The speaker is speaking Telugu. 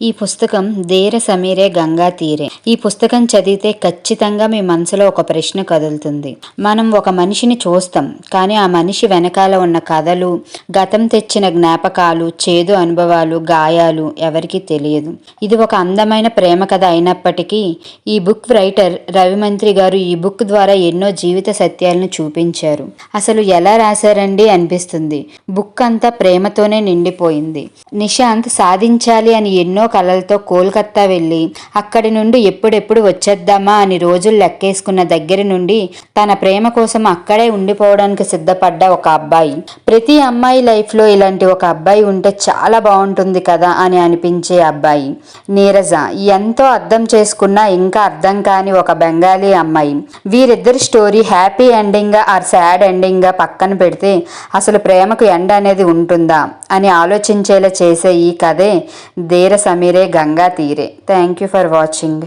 ఈ పుస్తకం ధీర సమీరే గంగా తీరే. ఈ పుస్తకం చదివితే ఖచ్చితంగా మీ మనసులో ఒక ప్రశ్న కదులుతుంది. మనం ఒక మనిషిని చూస్తాం, కానీ ఆ మనిషి వెనకాల ఉన్న కథలు, గతం తెచ్చిన జ్ఞాపకాలు, చేదు అనుభవాలు, గాయాలు ఎవరికీ తెలియదు. ఇది ఒక అందమైన ప్రేమ కథ అయినప్పటికీ ఈ బుక్ రైటర్ రవిమంత్రి గారు ఈ బుక్ ద్వారా ఎన్నో జీవిత సత్యాలను చూపించారు. అసలు ఎలా రాశారండి అనిపిస్తుంది. బుక్ అంతా ప్రేమతోనే నిండిపోయింది. నిశాంత్ సాధించాలి అని ఎన్నో కలలతో కోల్కత్తా వెళ్ళి అక్కడి నుండి ఎప్పుడెప్పుడు వచ్చేద్దామా అని రోజులు లెక్కేసుకున్న దగ్గర నుండి తన ప్రేమ కోసం అక్కడే ఉండిపోవడానికి సిద్ధపడ్డ ఒక అబ్బాయి. ప్రతి అమ్మాయి లైఫ్లో ఇలాంటి ఒక అబ్బాయి ఉంటే చాలా బాగుంటుంది కదా అని అనిపించే అబ్బాయి నీరజ. ఎంతో అర్థం చేసుకున్నా ఇంకా అర్థం కాని ఒక బెంగాలీ అమ్మాయి. వీరిద్దరి స్టోరీ హ్యాపీ ఎండింగ్గా ఆర్ సాడ్ ఎండింగ్గా పక్కన పెడితే అసలు ప్రేమకు ఎండ్ అనేది ఉంటుందా అని ఆలోచించేలా చేసే ఈ కథే ధీర సమీరే గంగా తీరే. Thank you for watching.